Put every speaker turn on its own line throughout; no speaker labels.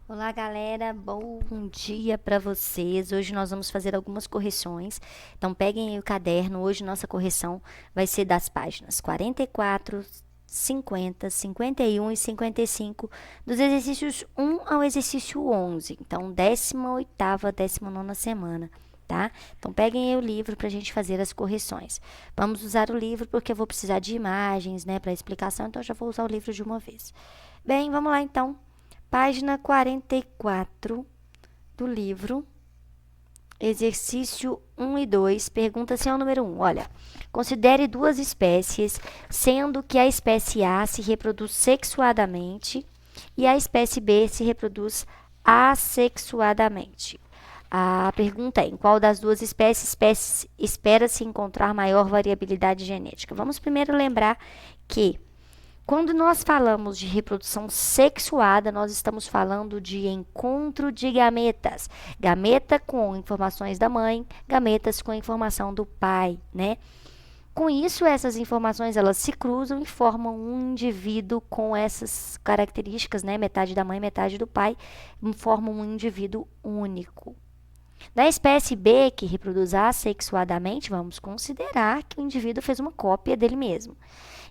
Olá, galera, bom dia para vocês. Hoje nós vamos fazer algumas correções. Então, peguem aí o caderno. Hoje nossa correção vai ser das páginas 44, 50, 51 e 55, dos exercícios 1 ao exercício 11. Então, 18ª, 19ª semana, tá? Então, peguem aí o livro para a gente fazer as correções. Vamos usar o livro porque eu vou precisar de imagens, né, para explicação, então eu já vou usar o livro de uma vez. Bem, vamos lá então. Página 44 do livro, exercício 1 e 2, pergunta-se ao número 1. Olha, considere duas espécies, sendo que a espécie A se reproduz sexuadamente e a espécie B se reproduz assexuadamente. A pergunta é: em qual das duas espécies espera-se encontrar maior variabilidade genética? Vamos primeiro lembrar que quando nós falamos de reprodução sexuada, nós estamos falando de encontro de gametas. Gameta com informações da mãe, gametas com informação do pai, né? Com isso, essas informações elas se cruzam e formam um indivíduo com essas características, né? Metade da mãe, metade do pai, formam um indivíduo único. Da espécie B, que reproduz assexuadamente, vamos considerar que o indivíduo fez uma cópia dele mesmo.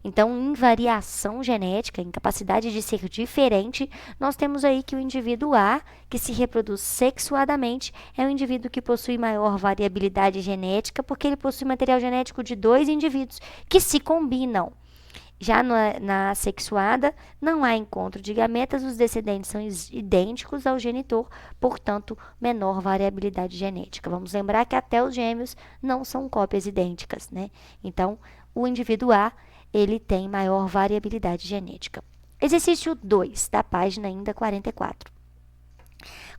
Então, em variação genética, em capacidade de ser diferente, nós temos aí que o indivíduo A, que se reproduz sexuadamente, é um indivíduo que possui maior variabilidade genética, porque ele possui material genético de dois indivíduos que se combinam. Já na sexuada, não há encontro de gametas, os descendentes são idênticos ao genitor, portanto, menor variabilidade genética. Vamos lembrar que até os gêmeos não são cópias idênticas, né? Então, o indivíduo A, ele tem maior variabilidade genética. Exercício 2, da página ainda 44.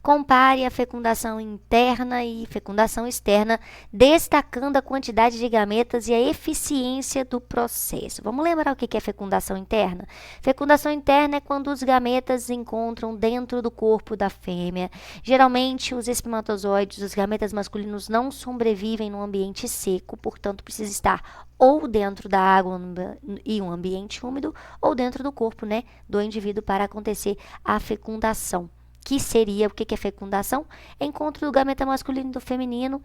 Compare a fecundação interna e fecundação externa, destacando a quantidade de gametas e a eficiência do processo. Vamos lembrar o que é fecundação interna? Fecundação interna é quando os gametas se encontram dentro do corpo da fêmea. Geralmente, os espermatozoides, os gametas masculinos, não sobrevivem no ambiente seco, portanto, precisa estar ou dentro da água e um ambiente úmido, ou dentro do corpo, né, do indivíduo para acontecer a fecundação. Que seria o que é fecundação? Encontro do gameta masculino e do feminino,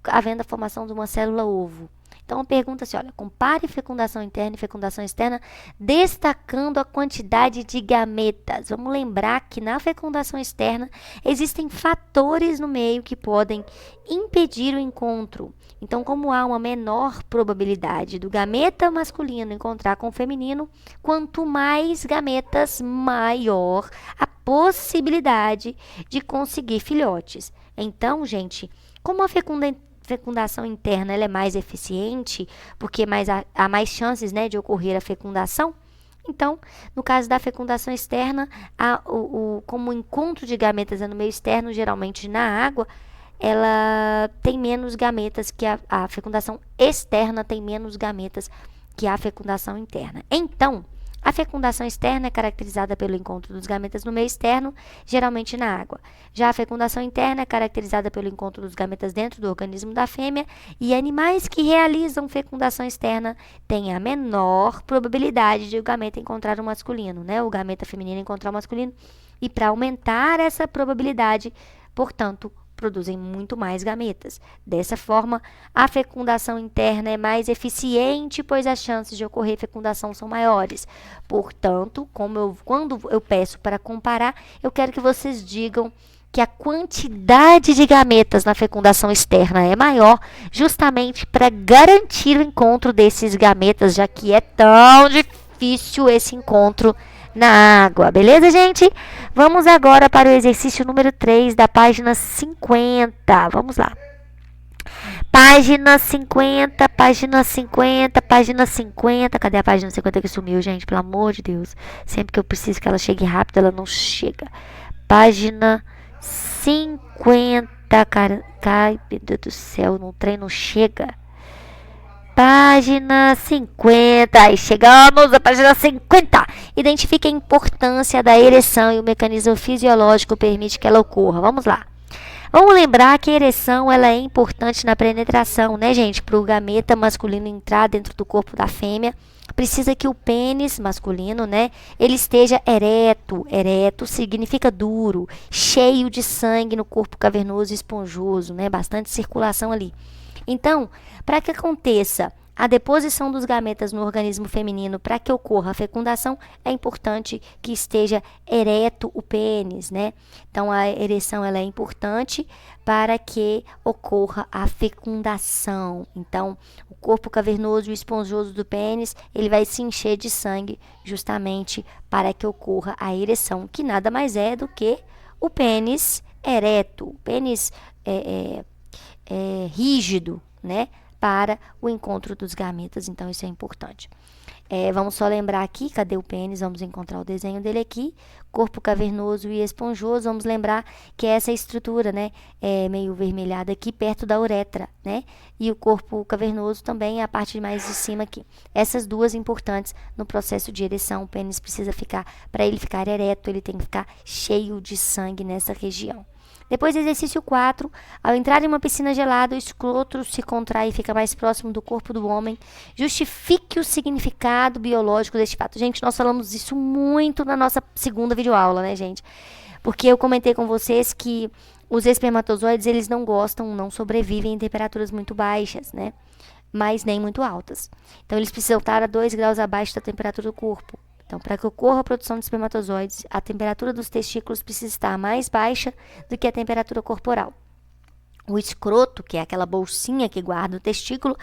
havendo a formação de uma célula ovo. Então, pergunta-se, olha, compare fecundação interna e fecundação externa, destacando a quantidade de gametas. Vamos lembrar que na fecundação externa existem fatores no meio que podem impedir o encontro. Então, como há uma menor probabilidade do gameta masculino encontrar com o feminino, quanto mais gametas, maior a possibilidade de conseguir filhotes. Então, gente, como a fecundação interna ela é mais eficiente, porque há mais chances, né, de ocorrer a fecundação, então, no caso da fecundação externa, como o encontro de gametas é no meio externo, geralmente na água, ela tem menos gametas que a fecundação externa tem menos gametas que a fecundação interna. Então, a fecundação externa é caracterizada pelo encontro dos gametas no meio externo, geralmente na água. Já a fecundação interna é caracterizada pelo encontro dos gametas dentro do organismo da fêmea, e animais que realizam fecundação externa têm a menor probabilidade de o gameta encontrar o masculino, né? O gameta feminino encontrar o masculino. E para aumentar essa probabilidade, portanto, produzem muito mais gametas. Dessa forma, a fecundação interna é mais eficiente, pois as chances de ocorrer fecundação são maiores. Portanto, quando eu peço para comparar, eu quero que vocês digam que a quantidade de gametas na fecundação externa é maior, justamente para garantir o encontro desses gametas, já que é tão difícil esse encontro na água. Beleza, gente? Vamos agora para o exercício número 3 da página 50. Vamos lá. Página 50, página 50, página 50. Cadê a página 50 que sumiu, gente? Pelo amor de Deus. Sempre que eu preciso que ela chegue rápido, ela não chega. Página 50, cara. Ai, meu Deus do céu, no trem não chega. Página 50. Aí chegamos à página 50. Identifique a importância da ereção e o mecanismo fisiológico permite que ela ocorra. Vamos lá. Vamos lembrar que a ereção ela é importante na penetração, né, gente? Para o gameta masculino entrar dentro do corpo da fêmea. precisa que o pênis masculino, né, ele esteja ereto. Ereto significa duro, cheio de sangue no corpo cavernoso e esponjoso, né, bastante circulação ali. Então, para que aconteça a deposição dos gametas no organismo feminino, para que ocorra a fecundação, é importante que esteja ereto o pênis, né? Então, a ereção ela é importante para que ocorra a fecundação. Então, o corpo cavernoso e esponjoso do pênis, ele vai se encher de sangue justamente para que ocorra a ereção, que nada mais é do que o pênis ereto, o pênis rígido, né? Para o encontro dos gametas, então isso é importante. Vamos só lembrar aqui, cadê o pênis? Vamos encontrar o desenho dele aqui. Corpo cavernoso e esponjoso, vamos lembrar que essa estrutura, né, é meio vermelhada aqui, perto da uretra, né? E o corpo cavernoso também é a parte mais de cima aqui. Essas duas importantes no processo de ereção. O pênis precisa ficar, para ele ficar ereto, ele tem que ficar cheio de sangue nessa região. Depois do exercício 4, ao entrar em uma piscina gelada, o escroto se contrai e fica mais próximo do corpo do homem. Justifique o significado biológico deste fato. Gente, nós falamos isso muito na nossa segunda videoaula, né, gente? Porque eu comentei com vocês que os espermatozoides, eles não gostam, não sobrevivem em temperaturas muito baixas, né? Mas nem muito altas. Então, eles precisam estar a 2 graus abaixo da temperatura do corpo. Então, para que ocorra a produção de espermatozoides, a temperatura dos testículos precisa estar mais baixa do que a temperatura corporal. O escroto, que é aquela bolsinha que guarda o testículo,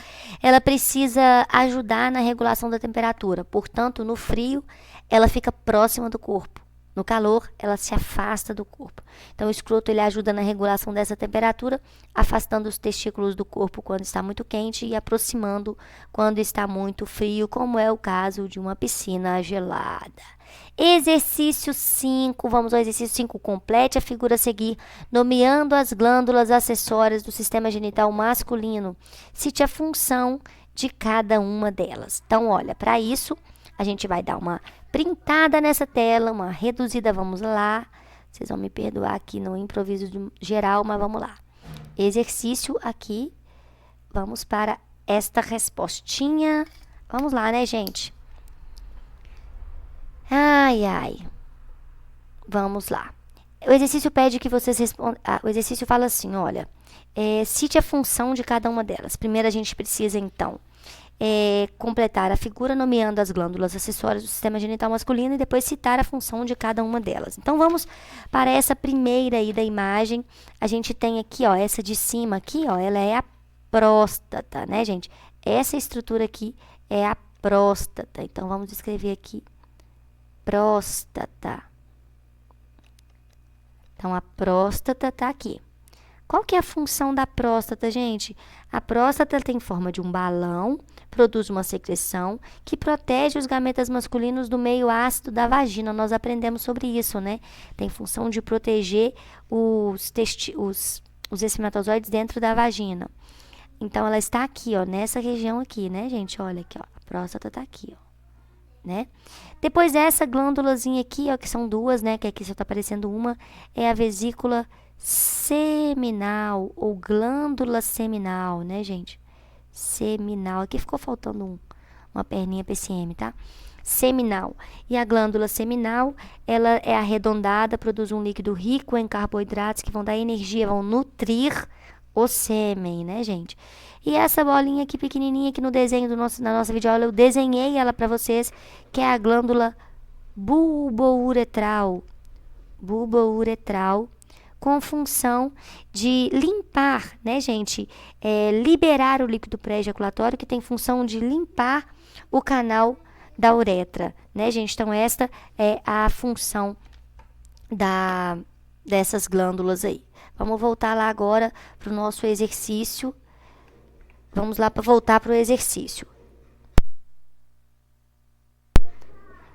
ela precisa ajudar na regulação da temperatura. Portanto, no frio, ela fica próxima do corpo. No calor, ela se afasta do corpo. Então, o escroto ele ajuda na regulação dessa temperatura, afastando os testículos do corpo quando está muito quente e aproximando quando está muito frio, como é o caso de uma piscina gelada. Exercício 5, vamos ao exercício 5. Complete a figura a seguir, nomeando as glândulas acessórias do sistema genital masculino. Cite a função de cada uma delas. Então, olha, para isso, a gente vai dar uma printada nessa tela, uma reduzida, vamos lá. Vocês vão me perdoar aqui no improviso geral, mas vamos lá. Exercício aqui, vamos para esta respostinha. Vamos lá, né, gente? Ai, ai. Vamos lá. O exercício pede que vocês respondam. O exercício fala assim, olha. Cite a função de cada uma delas. Primeiro a gente precisa, então, completar a figura nomeando as glândulas acessórias do sistema genital masculino e depois citar a função de cada uma delas. Então, vamos para essa primeira aí da imagem. A gente tem aqui, ó, essa de cima aqui, ó, ela é a próstata, né, gente? Essa estrutura aqui é a próstata. Então, vamos escrever aqui próstata. Então, a próstata tá aqui. Qual que é a função da próstata, gente? A próstata tem forma de um balão, produz uma secreção que protege os gametas masculinos do meio ácido da vagina. Nós aprendemos sobre isso, né? Tem função de proteger os espermatozoides dentro da vagina. Então, ela está aqui, ó, nessa região aqui, né, gente? Olha aqui, ó, a próstata está aqui, ó, né? Depois essa glândulazinha aqui, ó, que são duas, né, que aqui só está aparecendo uma, é a vesícula seminal ou glândula seminal, né, gente? Seminal. Aqui ficou faltando uma perninha PCM, tá? Seminal. E a glândula seminal, ela é arredondada, produz um líquido rico em carboidratos que vão dar energia, vão nutrir o sêmen, né, gente? E essa bolinha aqui pequenininha aqui no desenho na nossa videoaula, eu desenhei ela para vocês, que é a glândula bulbouretral. Bulbouretral, com função de limpar, né, gente? Liberar o líquido pré-ejaculatório, que tem função de limpar o canal da uretra, né, gente? Então, esta é a função dessas glândulas aí. Vamos voltar lá agora para o nosso exercício. Vamos lá para voltar para o exercício.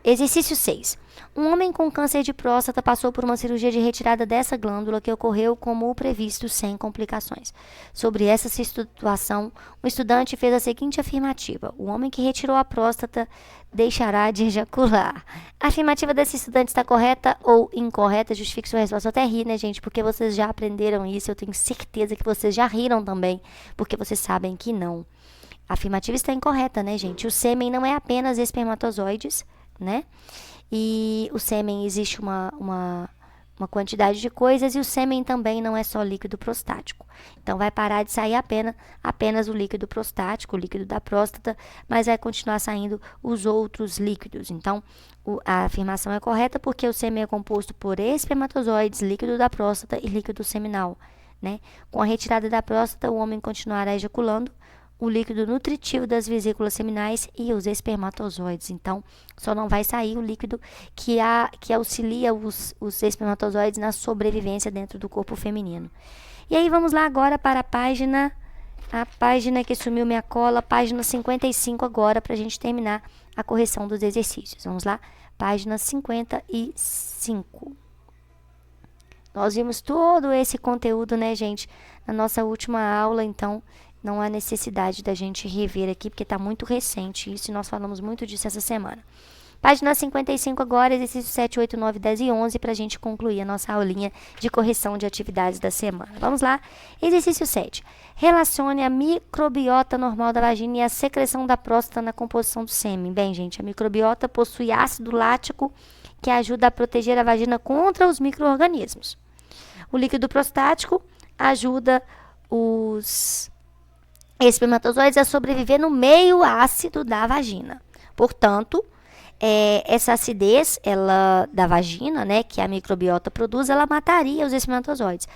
Exercício 6. Um homem com câncer de próstata passou por uma cirurgia de retirada dessa glândula que ocorreu como o previsto, sem complicações. Sobre essa situação, o estudante fez a seguinte afirmativa: o homem que retirou a próstata deixará de ejacular. A afirmativa desse estudante está correta ou incorreta? Justifique sua resposta. Eu até ri, né, gente? Porque vocês já aprenderam isso. Eu tenho certeza que vocês já riram também, porque vocês sabem que não. A afirmativa está incorreta, né, gente? O sêmen não é apenas espermatozoides, né? E o sêmen existe uma quantidade de coisas e o sêmen também não é só líquido prostático. Então, vai parar de sair apenas o líquido prostático, o líquido da próstata, mas vai continuar saindo os outros líquidos. Então, a afirmação é correta porque o sêmen é composto por espermatozoides, líquido da próstata e líquido seminal, né? Com a retirada da próstata, o homem continuará ejaculando o líquido nutritivo das vesículas seminais e os espermatozoides. Então, só não vai sair o líquido que auxilia os espermatozoides na sobrevivência dentro do corpo feminino. E aí, vamos lá agora para a página que sumiu minha cola, página 55 agora, para a gente terminar a correção dos exercícios. Vamos lá, página 55. Nós vimos todo esse conteúdo, né, gente, na nossa última aula, então não há necessidade da gente rever aqui, porque está muito recente isso e nós falamos muito disso essa semana. Página 55 agora, exercício 7, 8, 9, 10 e 11, para a gente concluir a nossa aulinha de correção de atividades da semana. Vamos lá? Exercício 7. Relacione a microbiota normal da vagina e a secreção da próstata na composição do sêmen. Bem, gente, a microbiota possui ácido lático que ajuda a proteger a vagina contra os micro-organismos. O líquido prostático ajuda os espermatozoides a sobreviver no meio ácido da vagina. Portanto, essa acidez da vagina, né, que a microbiota produz, ela mataria os espermatozoides.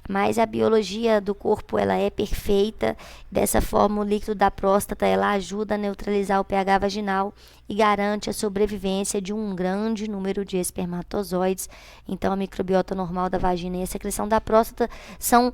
Mas a biologia do corpo ela é perfeita. Dessa forma, o líquido da próstata ela ajuda a neutralizar o pH vaginal e garante a sobrevivência de um grande número de espermatozoides. Então, a microbiota normal da vagina e a secreção da próstata são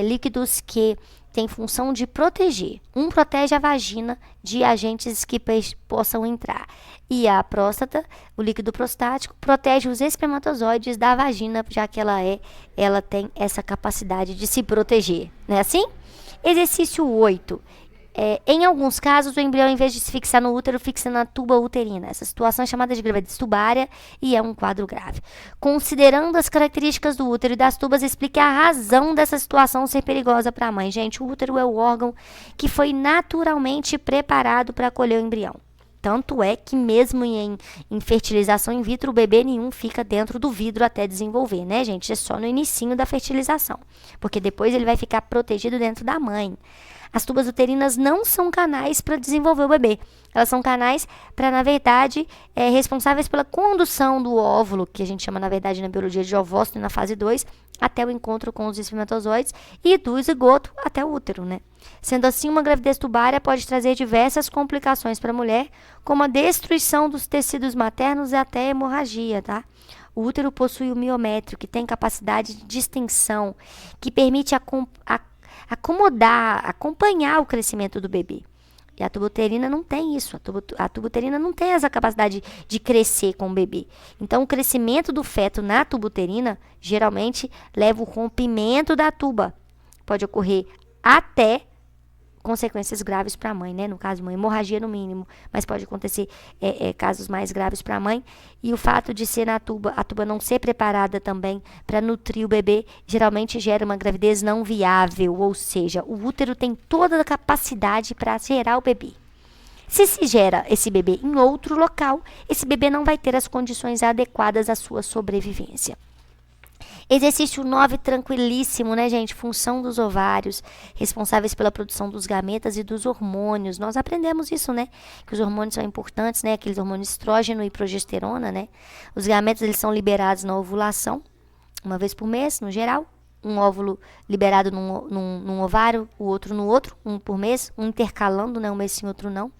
líquidos que têm função de proteger. Um protege a vagina de agentes que possam entrar. E a próstata, o líquido prostático, protege os espermatozoides da vagina, já que ela tem essa capacidade de se proteger. Não é assim? Exercício 8. Em alguns casos, o embrião, em vez de se fixar no útero, fixa na tuba uterina. Essa situação é chamada de gravidez tubária e é um quadro grave. Considerando as características do útero e das tubas, explique a razão dessa situação ser perigosa para a mãe. Gente, o útero é o órgão que foi naturalmente preparado para acolher o embrião. Tanto é que mesmo em fertilização in vitro, o bebê nenhum fica dentro do vidro até desenvolver, né, gente? É só no inicinho da fertilização, porque depois ele vai ficar protegido dentro da mãe. As tubas uterinas não são canais para desenvolver o bebê. Elas são canais para, na verdade, responsáveis pela condução do óvulo, que a gente chama, na verdade, na biologia de ovócito, na fase 2, até o encontro com os espermatozoides e do zigoto até o útero, né? Sendo assim, uma gravidez tubária pode trazer diversas complicações para a mulher, como a destruição dos tecidos maternos e até hemorragia, tá? O útero possui o miométrio, que tem capacidade de distensão, que permite acompanhar o crescimento do bebê. E a tuba uterina não tem isso. A tuba uterina não tem essa capacidade de crescer com o bebê. Então, o crescimento do feto na tuba uterina geralmente leva ao rompimento da tuba. Pode ocorrer até consequências graves para a mãe, né? No caso, uma hemorragia no mínimo, mas pode acontecer casos mais graves para a mãe. E o fato de ser a tuba não ser preparada também para nutrir o bebê, geralmente gera uma gravidez não viável, ou seja, o útero tem toda a capacidade para gerar o bebê. Se gera esse bebê em outro local, esse bebê não vai ter as condições adequadas à sua sobrevivência. Exercício 9, tranquilíssimo, né, gente? Função dos ovários, responsáveis pela produção dos gametas e dos hormônios. Nós aprendemos isso, né? Que os hormônios são importantes, né? Aqueles hormônios estrógeno e progesterona, né? Os gametas, eles são liberados na ovulação, uma vez por mês, no geral. Um óvulo liberado num ovário, o outro no outro, um por mês, um intercalando, né? Um mês sim, outro não.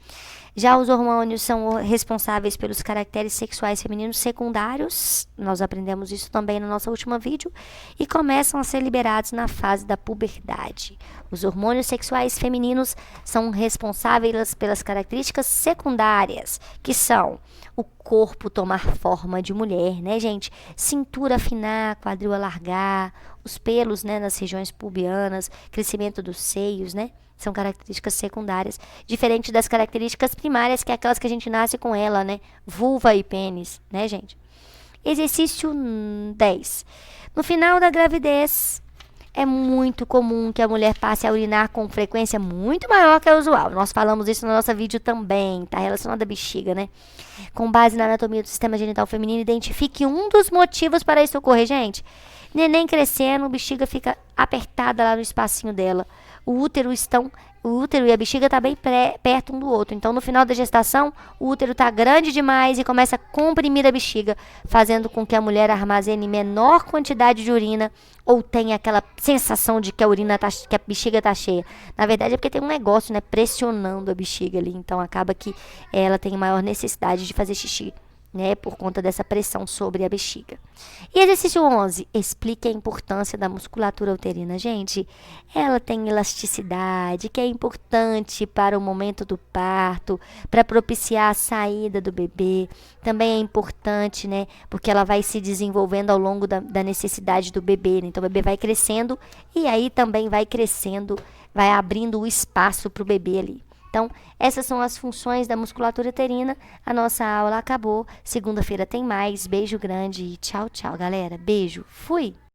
Já os hormônios são responsáveis pelos caracteres sexuais femininos secundários, nós aprendemos isso também no nosso último vídeo, e começam a ser liberados na fase da puberdade. Os hormônios sexuais femininos são responsáveis pelas características secundárias, que são o corpo tomar forma de mulher, né, gente? Cintura afinar, quadril alargar, os pelos, né, nas regiões pubianas, crescimento dos seios, né? São características secundárias, diferente das características primárias, que é aquelas que a gente nasce com ela, né? Vulva e pênis, né, gente? Exercício 10. No final da gravidez, é muito comum que a mulher passe a urinar com frequência muito maior que a usual. Nós falamos isso no nosso vídeo também, tá relacionado à bexiga, né? Com base na anatomia do sistema genital feminino, identifique um dos motivos para isso ocorrer, gente. Neném crescendo, bexiga fica apertada lá no espacinho dela. O útero e a bexiga tá bem perto um do outro. Então, no final da gestação, o útero tá grande demais e começa a comprimir a bexiga, fazendo com que a mulher armazene menor quantidade de urina ou tenha aquela sensação de que que a bexiga tá cheia. Na verdade, é porque tem um negócio, né, pressionando a bexiga ali. Então, acaba que ela tem maior necessidade de fazer xixi, né, por conta dessa pressão sobre a bexiga. E exercício 11, explique a importância da musculatura uterina. Gente, ela tem elasticidade, que é importante para o momento do parto, para propiciar a saída do bebê. Também é importante, né, porque ela vai se desenvolvendo ao longo da necessidade do bebê, né? Então, o bebê vai crescendo e aí também vai crescendo, vai abrindo o espaço para o bebê ali. Então, essas são as funções da musculatura uterina. A nossa aula acabou. Segunda-feira tem mais. Beijo grande e tchau, tchau, galera. Beijo. Fui!